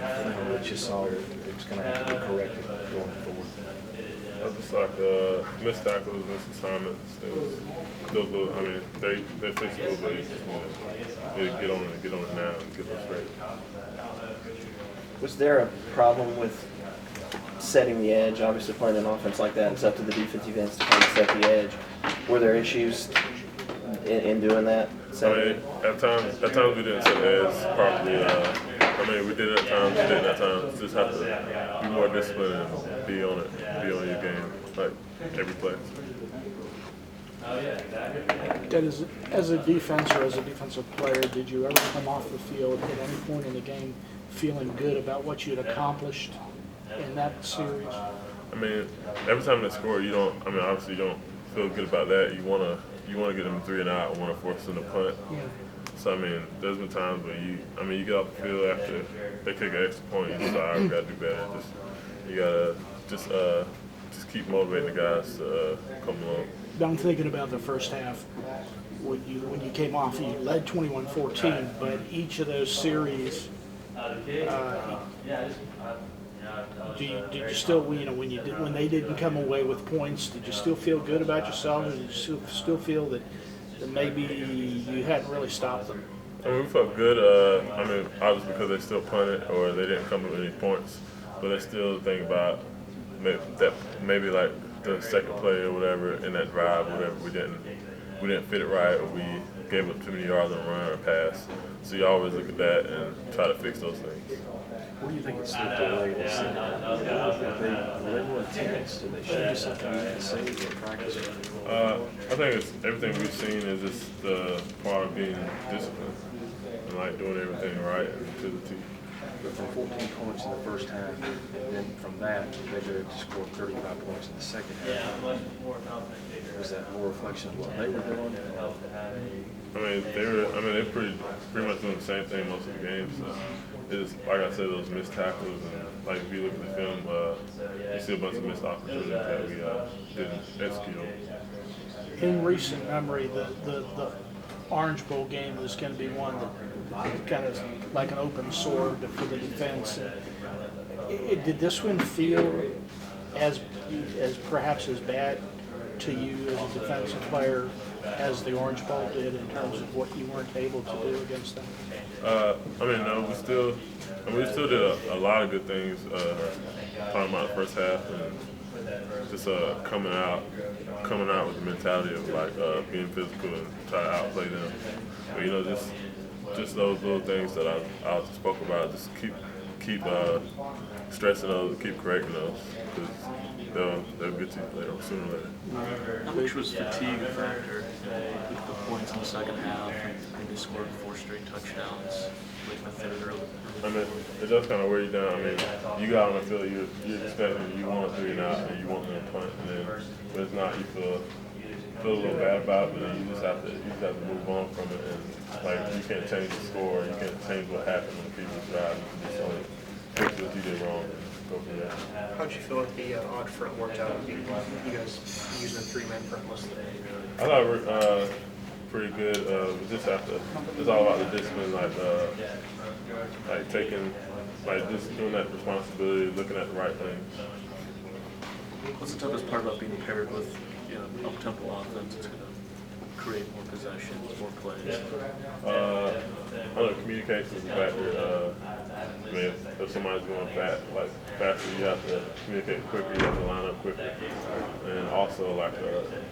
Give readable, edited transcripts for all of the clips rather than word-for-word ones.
that you saw it's going to have to be corrected going forward? Just like missed tackles, missed assignments. Those little, I mean, they fix it a little bit. You just need to get on it now and get them straight. Was there a problem with setting the edge? Obviously, playing an offense like that, it's up to the defensive ends to kind of set the edge. Were there issues in doing that? I mean, at times we didn't set the edge properly. I mean, we did it at times, we didn't at times. Just have to be more disciplined and be on it, be on your game, like every play. Did, as a defense or as a defensive player, did you ever come off the field at any point in the game feeling good about what you had accomplished in that series? I mean, every time they score, you don't. I mean, obviously, you don't feel good about that. You wanna get them 3 and out, want to force them to punt. Yeah. So I mean, there's been times when you get off the field after they kick an extra point, you just like, we gotta do better. You gotta just keep motivating the guys to come along. I'm thinking about the first half. When you came off, you led 21-14, but each of those series, did you still, when they didn't come away with points, did you still feel good about yourself, or did you still feel that maybe you hadn't really stopped them? I mean, we felt good. I mean, obviously because they still punted or they didn't come with any points, but they still think about that maybe like the second play or whatever in that drive, whatever we didn't fit it right, or we gave up too many yards on a run or pass. So you always look at that and try to fix those things. What do you think it slipped away this season? Were they more intense? Did they show you something you can see in practice? I think it's everything we've seen is just the part of being disciplined and like doing everything right and to the T. But from 14 points in the first half, and then from that, they go to score 35 points in the second half. Was that more reflection of what they were doing? I mean, they're pretty much doing the same thing most of the games. So it's like I said, those missed tackles and like if you look at the film, you see a bunch of missed opportunities that we didn't execute on. In recent memory, the Orange Bowl game was going to be one that kind of like an open sword for the defense. Did this one feel as perhaps as bad to you as a defensive player as the Orange Bowl did in terms of what you weren't able to do against them? I mean, no, we still did a lot of good things. Talking about the first half and just coming out with the mentality of like being physical and try to outplay them. But just those little things that I spoke about. Just keep stressing those, keep correcting those, because they'll get to you later, sooner or later. How much was fatigue a factor with the points in the second half and they scored 4 straight touchdowns late in the third early? I mean, it does kind of wear you down. I mean, you got on the field, you're expecting, you want a 3 and out, and you want them to punt, and then when it's not, you feel a little bad about it, but then you just have to move on from it, and like you can't change the score, you can't change what happened when people drive. You can just only fix what you did wrong and go from there. How'd you feel like the odd front worked out with you guys using a 3-man front most of the day? I thought we were pretty good. We just have to. It's all about the discipline, like taking, like just doing that responsibility, looking at the right things. What's the toughest part about being paired with up-tempo offense? It's going to create more possessions, more plays. I don't know, communication is a factor. I mean, if somebody's going faster, you have to communicate quicker, you have to line up quicker. And also,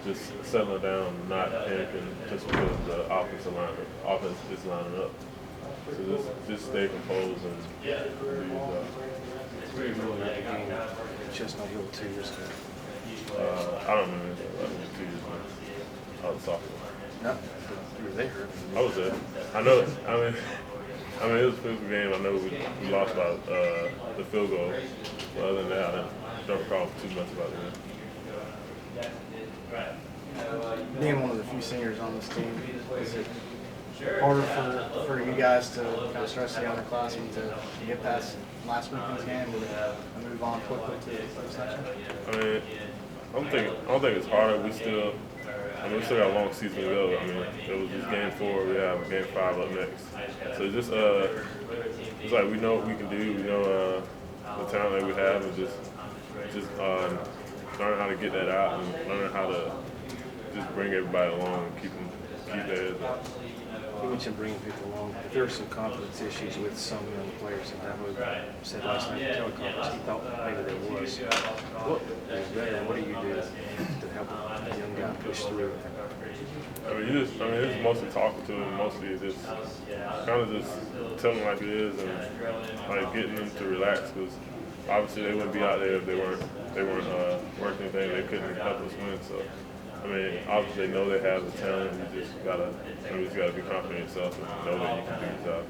just settling down, not panicking just because the offense is lining up. So just stay composed and do your job. Where you really at the game at Chestnut Hill 2 years ago? I don't remember anything about it 2 years ago. I was sophomore. No, you were there. I was there. I know. I mean, it was a physical game. I know we lost by the field goal. But other than that, I don't recall too much about it. Being one of the few seniors on this team, is it harder for you guys to kind of stress the other classmen to get past last weekend's game and move on quickly to the next section? I mean, I don't think it's harder. We still got a long season to go. I mean, it was just game 4. We have game 5 up next. So just it's like we know what we can do. We know the talent that we have, and just learn how to get that out and learn how to just bring everybody along and keep their heads up. You mentioned bringing people along. If there are some confidence issues with some young players, and Dabo said last night in the teleconference, he thought maybe there was. What is better? What do you do to help a young guy push through? I mean, it's mostly talking to them, mostly just kind of just telling them like it is and like getting them to relax, because obviously they wouldn't be out there if they weren't working anything. They couldn't help us win. So I mean, obviously they know they have the talent. You just gotta be confident in yourself and know that you can do the job.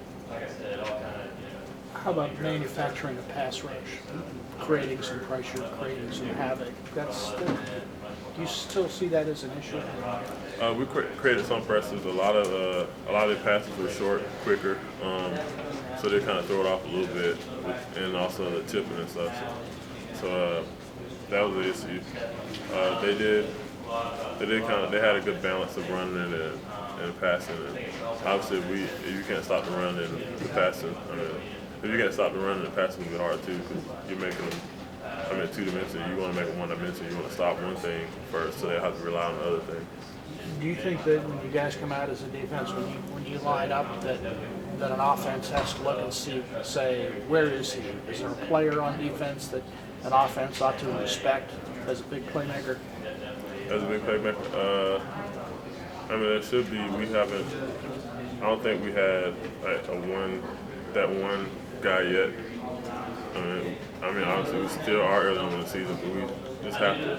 How about manufacturing a pass rush, creating some pressure, creating some havoc? Do you still see that as an issue? We created some pressures. A lot of the passes were short, quicker, so they kind of throw it off a little bit, and also the tipping and stuff. So that was the issue. They had a good balance of running and passing. And obviously, if you can't stop the run and the passing, if you can't stop the run and the passing, it's hard too, because you're making them. Two-dimensional. You want to make them one-dimensional. You want to stop one thing first, so they have to rely on the other thing. Do you think that when you guys come out as a defense, when you line up, that an offense has to look and say, where is he? Is there a player on defense that an offense ought to respect as a big playmaker? As a big playmaker, there should be. I don't think we had like that one guy yet. Obviously we still are early on in the season, but we just have to.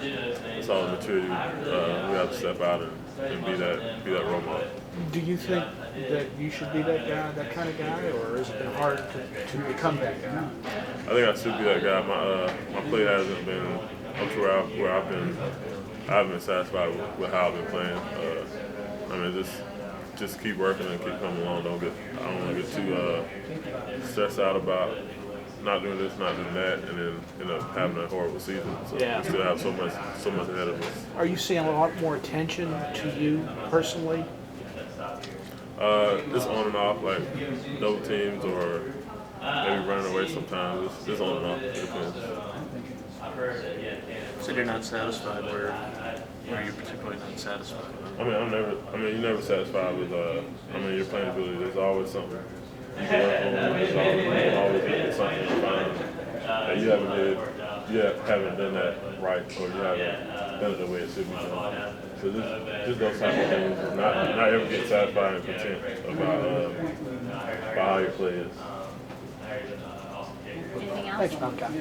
It's all maturity. We have to step out and be that role model. Do you think that you should be that guy, that kind of guy, or has it been hard to become that guy? I think I should be that guy. My play hasn't been up to where I've been. I haven't been satisfied with how I've been playing. Just keep working and keep coming along. I don't want to get too stressed out about not doing this, not doing that, and then end up having a horrible season. So we still have so much ahead of us. Are you seeing a lot more attention to you personally? It's on and off, like double teams or maybe running away sometimes. It's on and off. It depends. So you're not satisfied where you're particularly not satisfied? You're never satisfied with your playing ability. There's always something you can work on. There's always getting something to find that you haven't done that right, or you haven't done it the way it should be done. So just those type of things. Not ever get satisfied and content about how your play is. Anything else? Thanks, Malcolm.